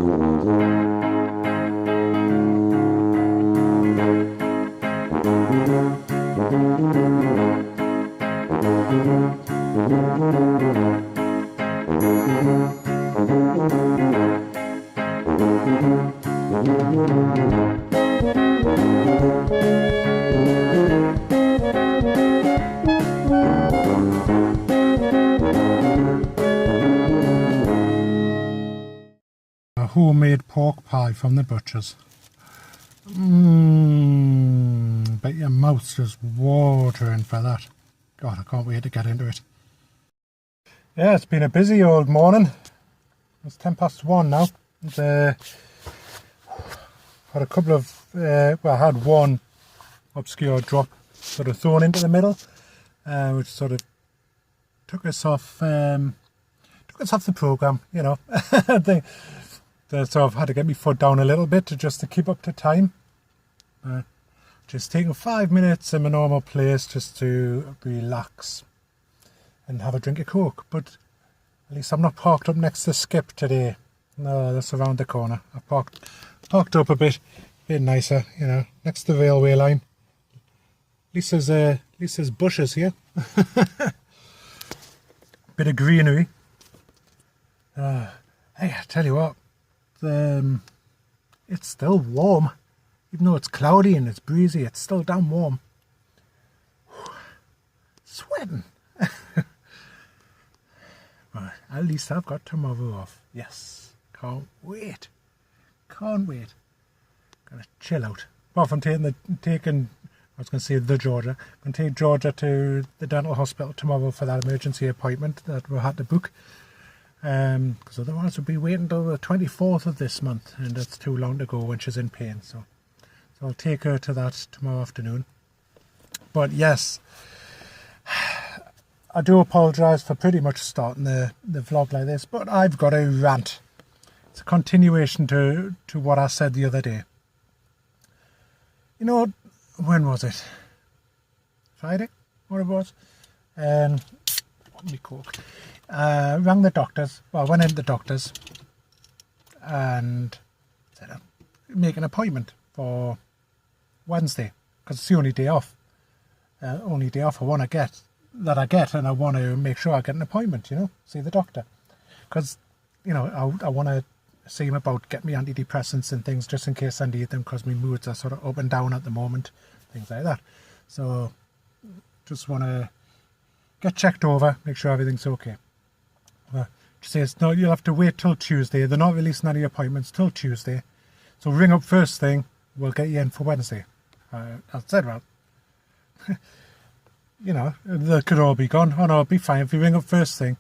A homemade pork pie from the butcher's. Bet your mouth's just watering for that. God, I can't wait to get into it. Yeah, it's been a busy old morning. It's 1:10 now. And, had a couple of, I had one obscure drop sort of thrown into the middle, which sort of took us off the programme, you know. They sort of had to get my foot down a little bit just to keep up to time. Just taking 5 minutes in my normal place just to relax and have a drink of Coke. But at least I'm not parked up next to Skip today. No, that's around the corner. I parked up a bit nicer, you know, next to the railway line. At least there's bushes here. Bit of greenery. Hey, I tell you what, it's still warm. Even though it's cloudy and it's breezy, it's still damn warm. Sweating. Well, at least I've got tomorrow off. Yes. Can't wait. Can't wait. Gonna chill out. Apart from taking Georgia. Gonna take Georgia to the dental hospital tomorrow for that emergency appointment that we had to book. Because otherwise we'll be waiting till the 24th of this month, and that's too long to go when she's in pain. So I'll take her to that tomorrow afternoon. But yes, I do apologise for pretty much starting the vlog like this, but I've got a rant. It's a continuation to what I said the other day. You know, when was it? Friday? What it was? Me Coke. Rang the doctors. Well, went into the doctors and said, make an appointment for Wednesday, because it's the only day off. I want to get, and I want to make sure I get an appointment, you know, see the doctor. Because, you know, I want to see him about getting me antidepressants and things just in case I need them, because my moods are sort of up and down at the moment, things like that. So, just want to get checked over, make sure everything's okay. She says, no, you'll have to wait till Tuesday. They're not releasing any appointments till Tuesday. So ring up first thing, we'll get you in for Wednesday. I said, well, you know, they could all be gone. Oh no, it'll be fine if you ring up first thing.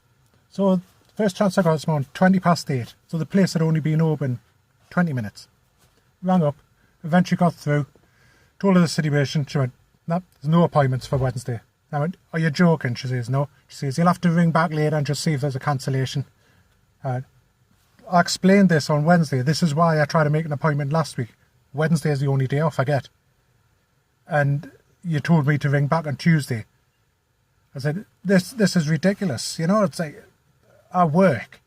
So first chance I got this morning, 8:20. So the place had only been open 20 minutes. Rang up, eventually got through, told her the situation. She went, no, there's no appointments for Wednesday. I went, are you joking? She says, no. She says, you'll have to ring back later and just see if there's a cancellation. I explained this on Wednesday. This is why I tried to make an appointment last week. Wednesday is the only day off I get. And you told me to ring back on Tuesday. I said, this is ridiculous. You know, it's like, I work.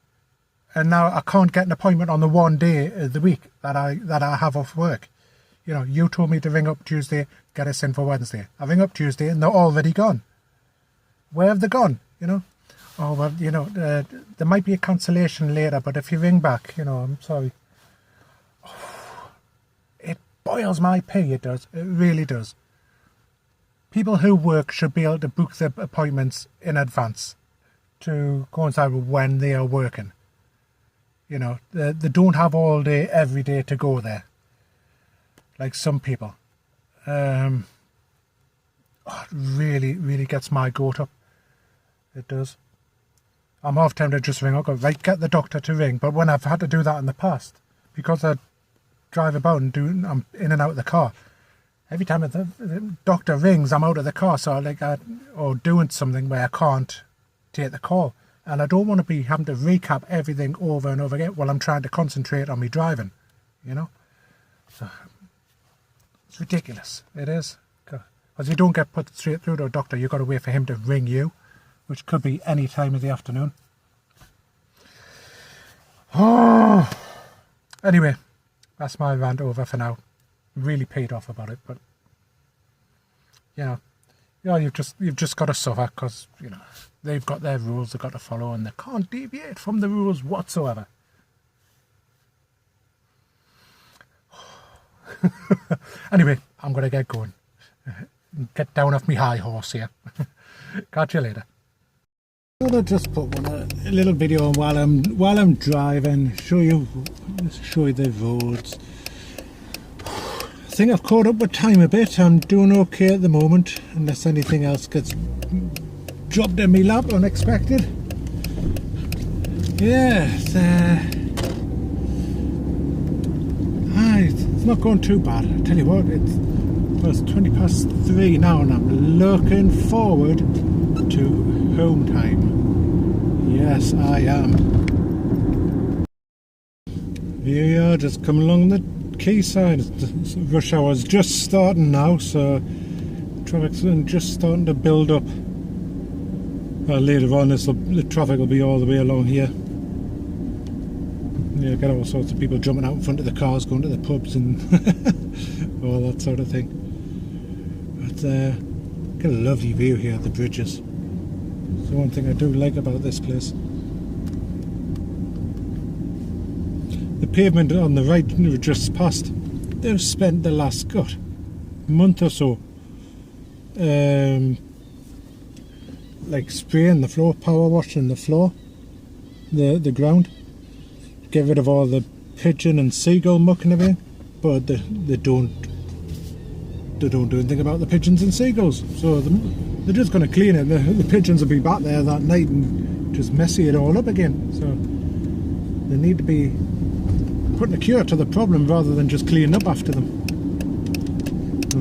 And now I can't get an appointment on the one day of the week that I have off work. You know, you told me to ring up Tuesday, get us in for Wednesday. I ring up Tuesday and they're already gone. Where have they gone? You know? Oh, well, you know, there might be a cancellation later, but if you ring back, you know, I'm sorry. Oh, it boils my pee, it does. It really does. People who work should be able to book their appointments in advance to coincide with when they are working. You know, they don't have all day, every day to go there. Like some people. It really, really gets my goat up. It does. I'm half tempted to just ring up, right, get the doctor to ring. But when I've had to do that in the past, because I drive about and I'm in and out of the car, every time the doctor rings, I'm out of the car. So or doing something where I can't take the call. And I don't want to be having to recap everything over and over again while I'm trying to concentrate on me driving, you know. So it's ridiculous. It is. Because you don't get put straight through to a doctor, you've got to wait for him to ring you, which could be any time of the afternoon. Oh, Anyway, that's my rant over for now. Really paid off about it, but you've just got to suffer because they've got their rules they've got to follow and they can't deviate from the rules whatsoever. Anyway, I'm gonna get going. Get down off me high horse here. Catch you later. I'll just put a little video on while I'm driving, show you the roads. I think I've caught up with time a bit. I'm doing okay at the moment, unless anything else gets dropped in my lap unexpected. Yeah, it's not going too bad. I tell you what, it's 3:20 now, and I'm looking forward to home time. Yes, I am. Here we are, just coming along the quayside. Rush hour's just starting now, so traffic's just starting to build up. Later on, the traffic will be all the way along here. Yeah, get all sorts of people jumping out in front of the cars, going to the pubs and all that sort of thing. But get a lovely view here at the bridges. It's the one thing I do like about this place. The pavement on the right we just passed, they've spent the last month or so like spraying the floor, power washing the floor, the ground, get rid of all the pigeon and seagull muck and everything, but they don't do anything about the pigeons and seagulls, so they're just going to clean it. The pigeons will be back there that night and just messy it all up again, so they need to be putting a cure to the problem rather than just cleaning up after them.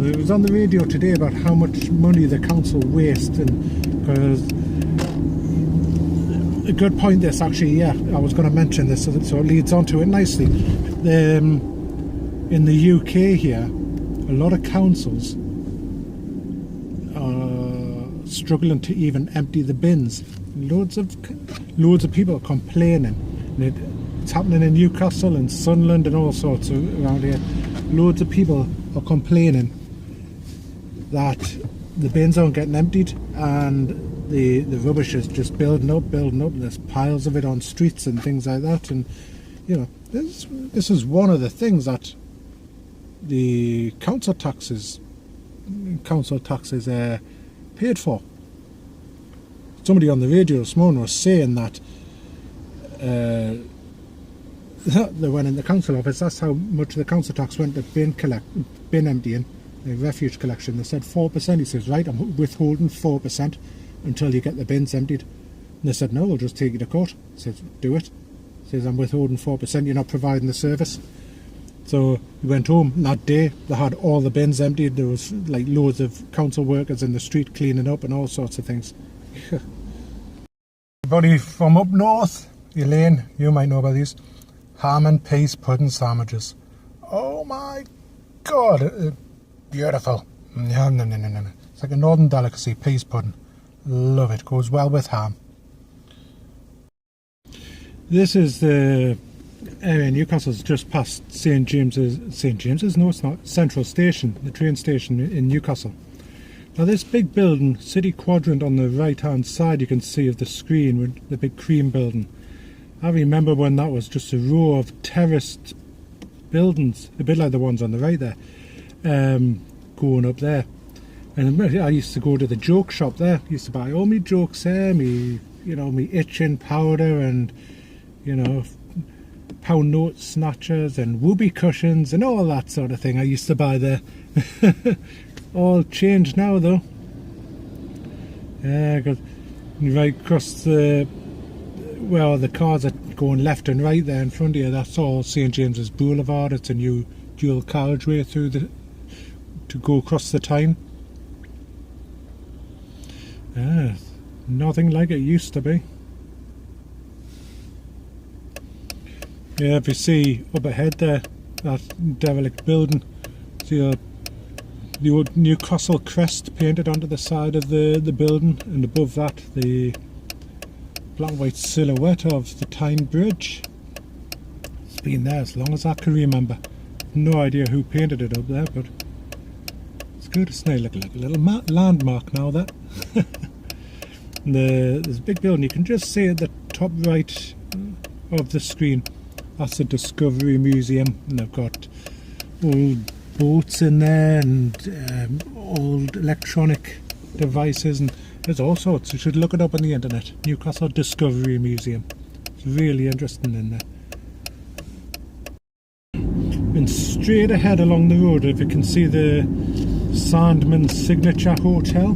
It was on the radio today about how much money the council waste, and because a good point this actually, yeah, I was going to mention this, so it leads on to it nicely. In the UK here, a lot of councils are struggling to even empty the bins. Loads of people are complaining. It's happening in Newcastle and Sunderland and all sorts around here. Loads of people are complaining that the bins aren't getting emptied and the rubbish is just building up. There's piles of it on streets and things like that, and this is one of the things that the council taxes paid for. Somebody on the radio this morning was saying that they went in the council office, that's how much the council tax went to bin emptying, refuge collection. They said 4%. He says, right, I'm withholding 4% until you get the bins emptied. And they said, no, we'll just take you to court. He says, do it. He says, I'm withholding 4%, you're not providing the service. So we went home, and that day they had all the bins emptied. There was like loads of council workers in the street cleaning up and all sorts of things. Everybody from up north, Elaine, you might know about these ham and peas pudding sandwiches. Oh my god, beautiful. No. It's like a northern delicacy, peas pudding. Love it, goes well with ham. This is the area in Newcastle's just past St James's, no it's not, Central Station, the train station in Newcastle. Now this big building, city quadrant on the right hand side you can see of the screen, with the big cream building. I remember when that was just a row of terraced buildings, a bit like the ones on the right there, going up there. And I used to go to the joke shop there. I used to buy all my jokes there, me itching powder and, pound note snatchers and whoopee cushions and all that sort of thing I used to buy there. All changed now though. Yeah, because right across the cars are going left and right there in front of you. That's all St James's Boulevard. It's a new dual carriageway to go across the Tyne. Nothing like it used to be. Yeah, if you see up ahead there, that derelict building, see the old Newcastle crest painted onto the side of the building, and above that the black and white silhouette of the Tyne Bridge. It's been there as long as I can remember. No idea who painted it up there, but it's good. It's nice, like a little landmark now, that. There's a big building. You can just see at the top right of the screen, that's the Discovery Museum, and they've got old boats in there and old electronic devices, and there's all sorts. You should look it up on the internet. Newcastle Discovery Museum. It's really interesting in there. And straight ahead along the road, if you can see the Sandman's Signature Hotel,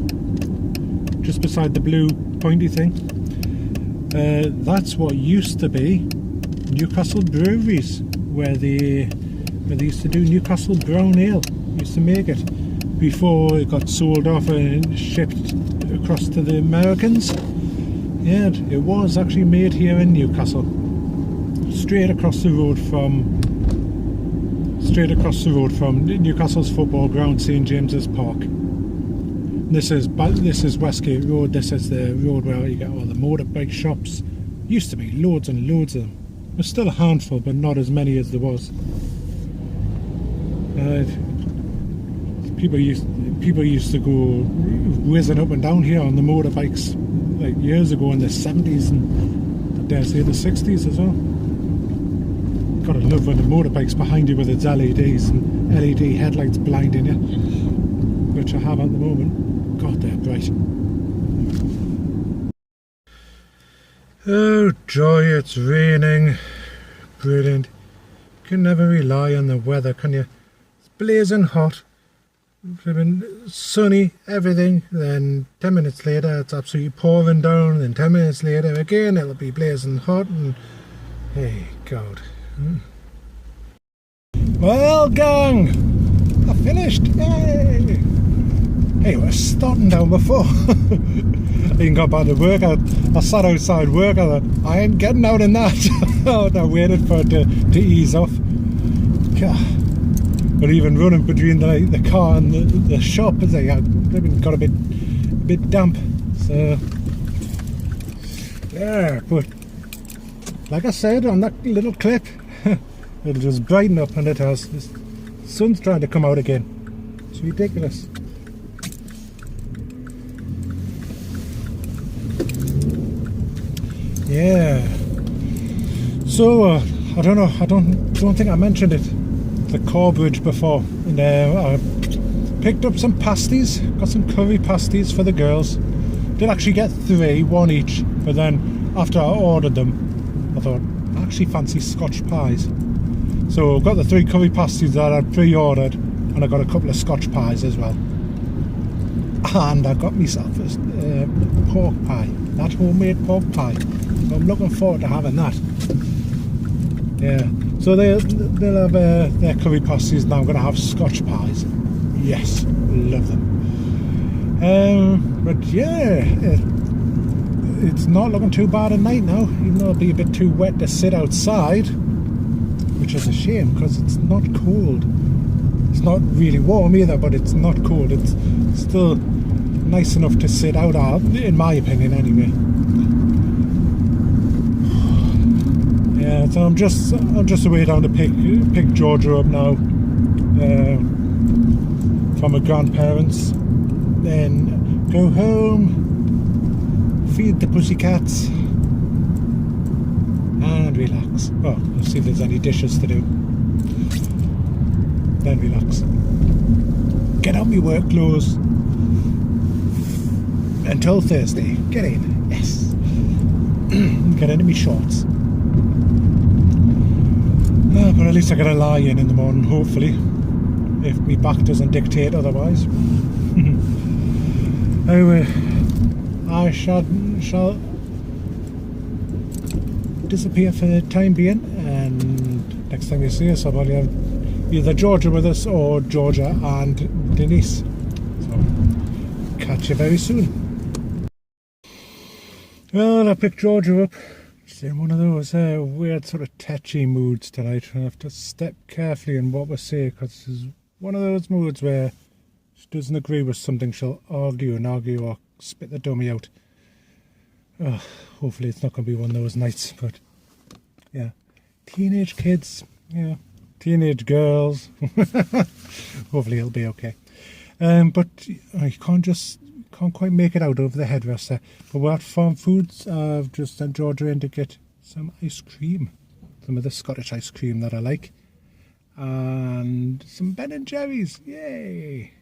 just beside the blue pointy thing. That's what used to be Newcastle Breweries, where they used to do Newcastle Brown Ale. Used to make it before it got sold off and shipped across to the Americans. Yeah, it was actually made here in Newcastle, straight across the road from Newcastle's football ground, St James's Park. This is Westgate Road. This is the road where you get all the motorbike shops. Used to be loads and loads of them. There's still a handful, but not as many as there was. People used to go whizzing up and down here on the motorbikes like years ago in the 70s and I dare say the 60s as well. Gotta love when the motorbike's behind you with its LEDs and LED headlights blinding you, which I have at the moment. God, they're bright. Oh joy, it's raining. Brilliant. You can never rely on the weather, can you? It's blazing hot. Sunny, everything. Then 10 minutes later it's absolutely pouring down. Then 10 minutes later again it'll be blazing hot. And hey, God. Well, gang, I finished. Yay! Hey, we're starting down before. I even got back to work. I sat outside work. I ain't getting out in that. I waited for it to ease off. God. But even running between the car and the shop, I got a bit damp. So yeah, but like I said on that little clip, it'll just brighten up, and it has. The sun's trying to come out again. It's ridiculous. Yeah. So I don't know. I don't think I mentioned it. The Corbridge before. And I picked up some pasties. Got some curry pasties for the girls. Did actually get 3, 1 each. But then after I ordered them, I thought I actually fancy Scotch pies. So I got the 3 curry pasties that I'd pre-ordered, and I got a couple of Scotch pies as well. And I got myself a pork pie, that homemade pork pie. So I'm looking forward to having that. Yeah, so they'll have their curry pasties. Now I'm going to have Scotch pies. Yes, love them. But yeah, it's not looking too bad at night now, even though it'll be a bit too wet to sit outside. Which is a shame, because it's not cold. It's not really warm either, but it's not cold. It's still nice enough to sit out on, in my opinion anyway. Yeah, so I'm just away down to pick Georgia up now from her grandparents. Then go home, feed the pussycats, and relax. Oh, let's see if there's any dishes to do. Then relax. Get on my work clothes. Until Thursday. Get in. Yes. Get into my shorts. But at least I gotta lie in the morning, hopefully. If my back doesn't dictate otherwise. Anyway, I shall disappear for the time being, and next time you see us I'll probably have either Georgia with us or Georgia and Denise. So catch you very soon. Well, I picked Georgia up. She's in one of those weird sort of tetchy moods tonight. I have to step carefully in what we say, because it's one of those moods where she doesn't agree with something, she'll argue or spit the dummy out. Hopefully it's not going to be one of those nights, but yeah, teenage kids, teenage girls. Hopefully it'll be okay. But I can't quite make it out over the headrest there. But we're at Farm Foods. I've just sent Georgia in to get some ice cream. Some of the Scottish ice cream that I like. And some Ben and Jerry's. Yay!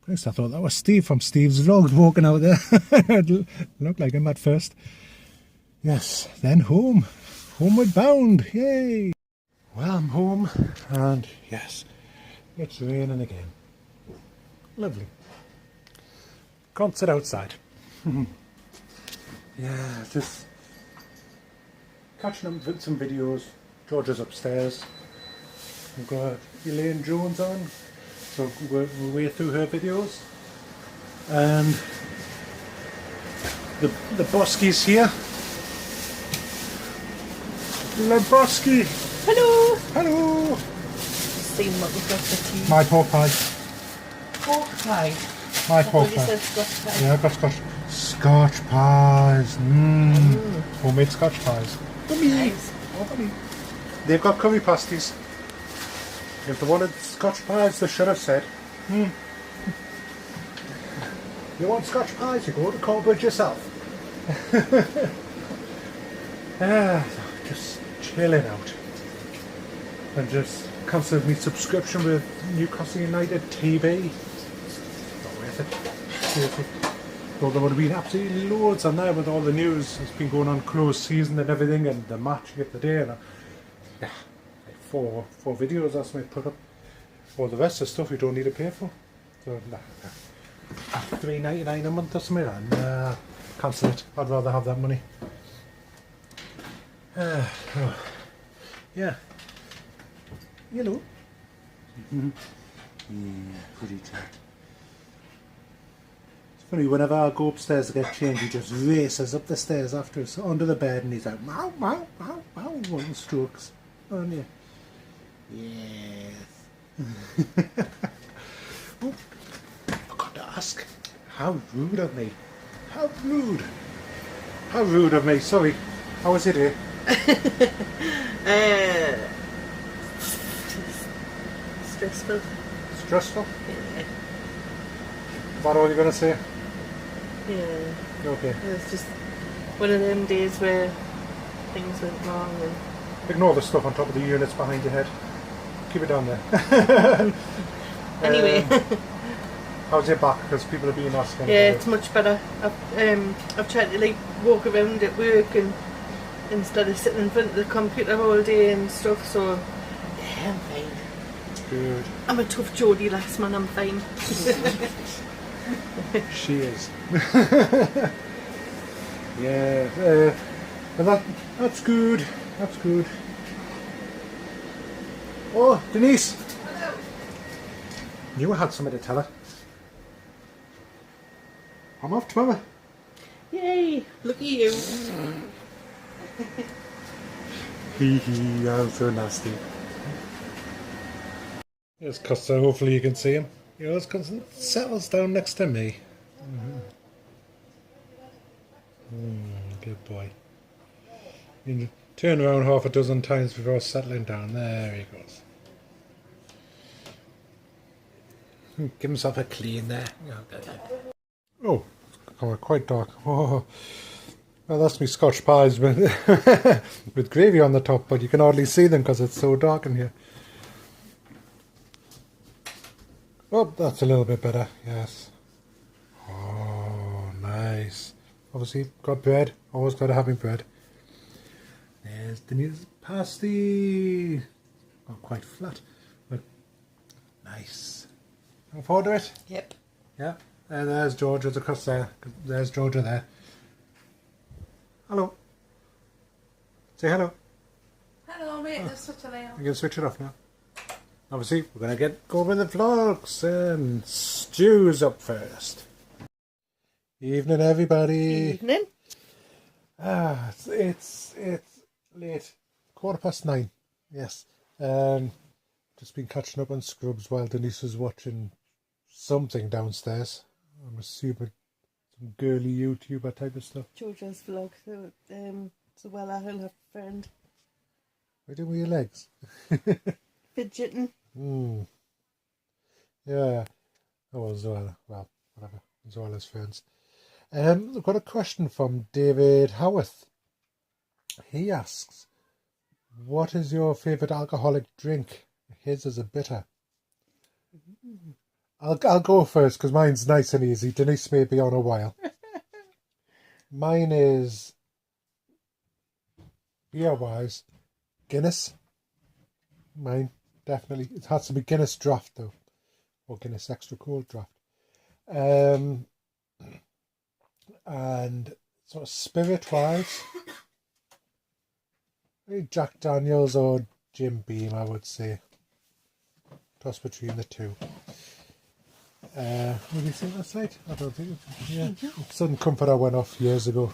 First I thought that was Steve from Steve's Vlog walking out there. It looked like him at first. Yes, then home. Homeward bound. Yay! Well, I'm home and yes, it's raining again. Lovely. Can't sit outside. Yeah, just catching up with some videos. Georgia's upstairs. We've got Elaine Jones on, so we're way through her videos. And the Boski's here. Lebowski! Hello! Hello! Seeing what we've got for tea. My pork pie. Pork pie. My I pork thought you pie. said Scotch pie. Yeah, I've got Scotch pies. Homemade Scotch pies. Yummy. Nice. Yummy. They've got curry pasties. If they wanted Scotch pies, they should have said. You want Scotch pies? You go to Corbridge yourself. Just chilling out. And just cancelled my subscription with Newcastle United TV. Not worth it. Seriously. Though there would have been absolutely loads on there with all the news. It's been going on closed season and everything, and the match of the day. And like four videos that's me put up. All the rest of the stuff you don't need to pay for. So $3.99 a month or something. And cancel it. I'd rather have that money. Yeah. Hello. Pretty tight. It's funny, whenever I go upstairs to get changed, he just races up the stairs after us, under the bed, and he's like, meow, meow, meow, meow, wanting strokes. Aren't you? Yes. Oh, forgot to ask. How rude of me. How rude. How rude of me. Sorry. How was it here? Stressful. Stressful? Yeah. Is that all you're going to say? Yeah. Okay. It was just one of them days where things went wrong and... Ignore the stuff on top of the units behind your head. Keep it down there. Anyway. How's your back? Because people have been asking. Yeah, it's much better. I've tried to like walk around at work and instead of sitting in front of the computer all day and stuff, so yeah, I'm fine. Good. I'm a tough Geordie lass, man, I'm fine. She is. Yeah, but that's good. That's good. Oh, Denise. Hello. You had something to tell her. I'm off tomorrow. Yay, look at you. Hee hee, I'm so nasty. Here's Costa, hopefully you can see him. Yours settles down next to me. Good boy. You can turn around half a dozen times before settling down. There he goes. Give himself a clean there. Oh, it's quite dark. Oh, well, that's me Scotch pies with gravy on the top, but you can hardly see them because it's so dark in here. Oh, that's a little bit better, yes. Oh, nice. Obviously, got bread. Always got to have my bread. There's Denise's pasty. Not quite flat, but nice. Looking forward to it? Yep. Yeah. And there's Georgia across there. There's Georgia there. Hello. Say hello. Hello, mate. There's such a layout. You can switch it off now. Obviously, we're going to go with the vlogs, and Stu's up first. Evening, everybody. Evening. It's late. 9:15. Yes. Just been catching up on Scrubs while Denise was watching something downstairs. I'm assuming some girly YouTuber type of stuff. Georgia's vlog. So, So well, I have a friend. What are you doing with your legs? Fidgeting. Yeah. Oh, Zoella. Well, whatever. Zoella's friends. I've got a question from David Howarth. He asks, what is your favourite alcoholic drink? His is a bitter. I'll go first because mine's nice and easy. Denise may be on a while. Mine is, beer-wise, Guinness. Mine, definitely. It has to be Guinness Draft, though. Or Guinness Extra Cold Draft. And sort of spirit-wise, Jack Daniels or Jim Beam, I would say. Toss between the two. What do you think last night? I don't think. Yeah, Southern Comfort I went off years ago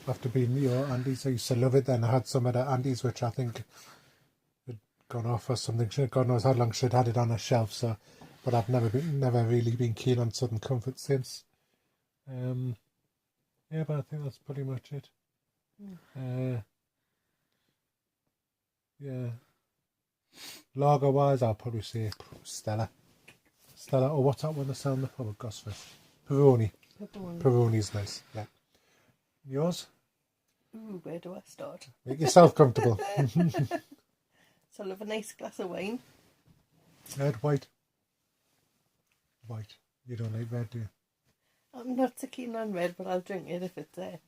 after being Andy's. I used to love it. Then I had some at Andy's, which I think had gone off or something. God knows how long she'd had it on her shelf. So, but I've never really been keen on Southern Comfort since. Yeah, but I think that's pretty much it. Yeah. Lager wise, I'll probably say Stella. Stella, or what's that one that's on the pub? Gosford. Peroni. Peroni's nice, yeah. Yours? Ooh, where do I start? Make yourself comfortable. So I love a nice glass of wine. Red, white? White. You don't like red, do you? I'm not so keen on red, but I'll drink it if it's there.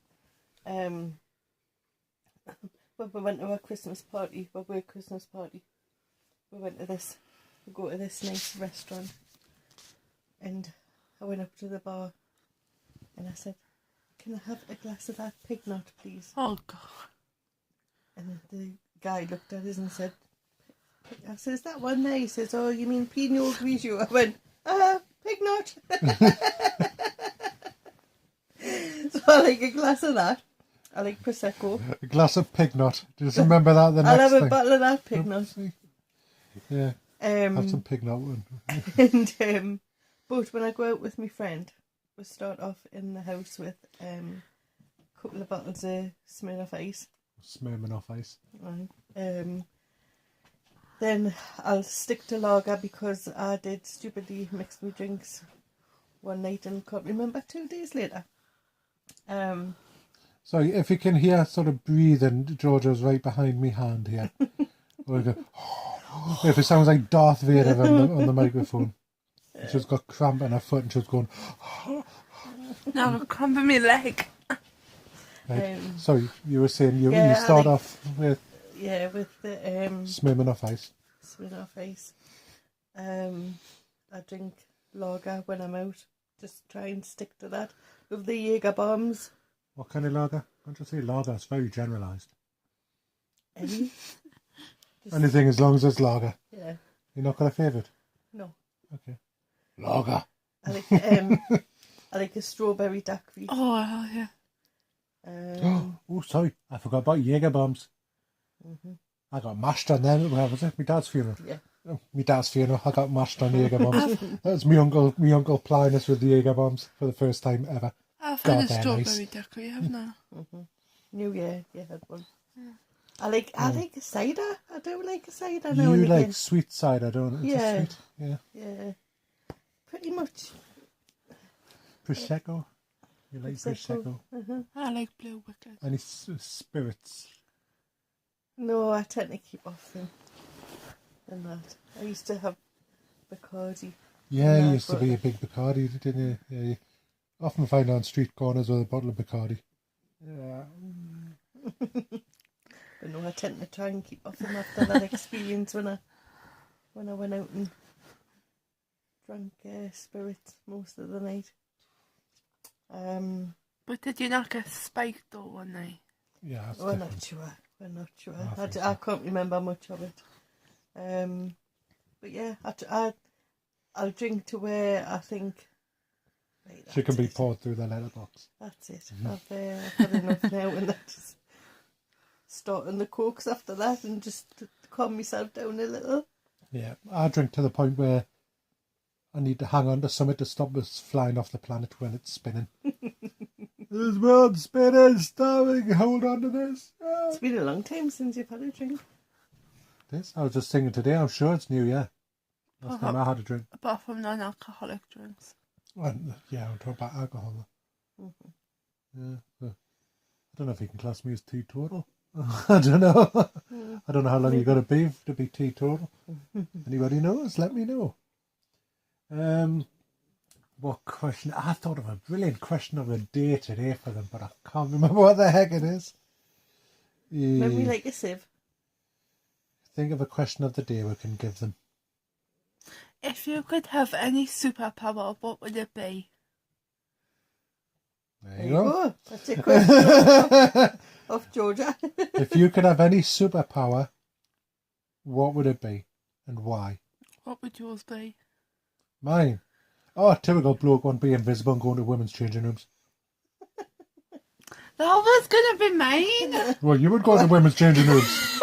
When we went to our Christmas party, we go to this nice restaurant, and I went up to the bar and I said, "Can I have a glass of that pig nut, please?" Oh, God. And the guy looked at us and said, I said, "Is that one there?" He says, "Oh, you mean Pinot Grigio?" I went, pig nut. So I like a glass of that. I like Prosecco. A glass of pig nut. Just remember that the next I'll have thing. a bottle of that pig nut. Yeah. Have some pig nut one. And but when I go out with my friend, we start off in the house with a couple of bottles of Smirnoff Ice. Smirnoff Ice. Then I'll stick to lager because I did stupidly mix my drinks one night and can't remember 2 days later. Sorry, if you can hear sort of breathing, Georgia's right behind me hand here. Or go, if it sounds like Darth Vader on the microphone. She's got cramp in her foot and she's going. Now I've got cramp in my leg. Right. Sorry, you were saying you start off with. Yeah, with the Smirnoff Ice. Smirnoff Ice. I drink lager when I'm out. Just try and stick to that. With the Jaeger bombs. What kind of lager? Can't you say lager? It's very generalised. Anything as long as it's lager. Yeah. You're not got a favourite? No. Okay. Lager. I like a strawberry daiquiri. Oh, hell yeah. Oh, sorry. I forgot about Jaeger bombs. I got mashed on them. Where was it? My dad's funeral. Yeah. Oh, my dad's funeral. I got mashed on Jaeger bombs. That was my uncle plying us with the Jaeger bombs for the first time ever. I've had a strawberry nice. daiquiri, haven't I? New Year, you had one. Yeah. I like a cider. I do like a cider now and You like again. sweet cider, don't you? Yeah. Sweet. Yeah. Yeah. Pretty much. Prosecco. You like Prosecco? I like Blue Wicked. Any spirits? No, I tend to keep off them. And that. I used to have Bacardi. Yeah, you used to be a big Bacardi, didn't you? Yeah, you often find on street corners with a bottle of Bacardi. Yeah. But no, I tend to try and keep off them after that experience when I went out and drank spirits most of the night. But did you not get spiked though one night? Yeah, that's We're different. not sure. We're not sure. I I can't remember much of it. But yeah, I'll drink to where I think. Right, She can be it. poured through the letterbox. That's it. I've had enough now, and that just starting the cokes after that, and just to calm myself down a little. Yeah, I drink to the point where I need to hang on to something to stop us flying off the planet when it's spinning. This world spinning, starving, hold on to this. Ah. It's been a long time since you've had a drink. This, I was just thinking today, I'm sure it's New Year. Last time I had a drink. Apart from non-alcoholic drinks. Well, yeah, I'm talking about alcohol. Yeah, so I don't know if you can class me as teetotal. I don't know. I don't know how long you got to be teetotal. Anybody knows? Let me know. What question? I thought of a brilliant question of the day today for them, but I can't remember what the heck it is. Maybe like a sieve. Think of a question of the day we can give them. If you could have any superpower, what would it be? There you go. That's a question of Georgia. If you could have any superpower, what would it be and why? What would yours be? Mine? Oh, typical bloke won't be invisible and going to women's changing rooms. That was going to be mine. Well, you would go to women's changing rooms.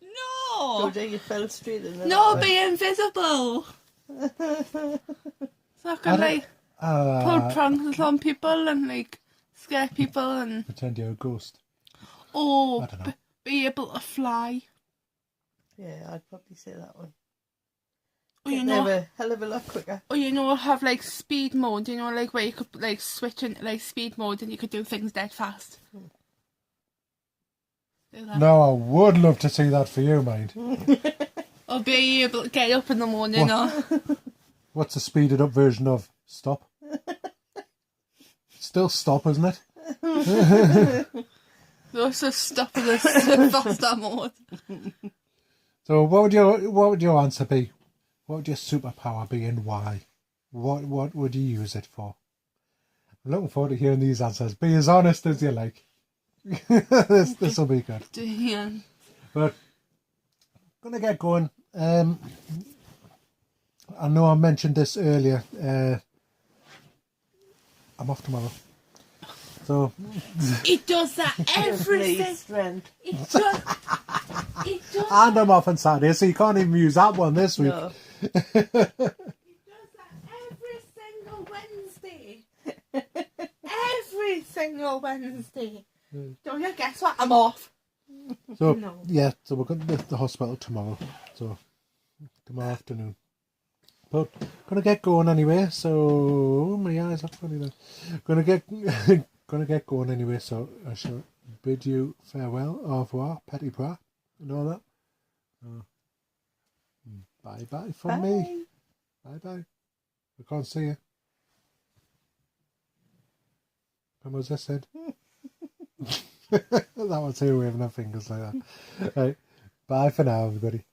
No. Georgia, you fell straight in there. No, be invisible. So I can like pull pranks on people and like scare people and Pretend you're a ghost. or I don't know. be able to fly. Yeah, I'd probably say that one. Or you They know, were a hell of a lot quicker. or you know, have like speed mode. You know, like where you could like switch into like speed mode and you could do things dead fast. Do that. No, I would love to see that for you, mind. Or be able to get up in the morning. Or What's the speeded up version of stop? Still stop, isn't it? also stop in the faster mode. So what would your answer be? What would your superpower be and why? What would you use it for? I'm looking forward to hearing these answers. Be as honest as you like. this will be good. Damn. But I'm gonna get going. I know I mentioned this earlier. I'm off tomorrow. So It does that every Please, Rant. It does. It does. and I'm off on Saturday, so you can't even use that one this week. No. It does that every single Wednesday. Every single Wednesday. Don't you guess what? I'm off. So No. yeah, so we're going to the hospital tomorrow. So tomorrow afternoon. But gonna get going anyway. So my eyes are funny then. Gonna get going anyway. So I shall bid you farewell, au revoir, petit bras, and all that. Bye bye from me. Bye bye. I can't see you. When was this said? That was here waving her fingers like that. Right. Bye for now, everybody.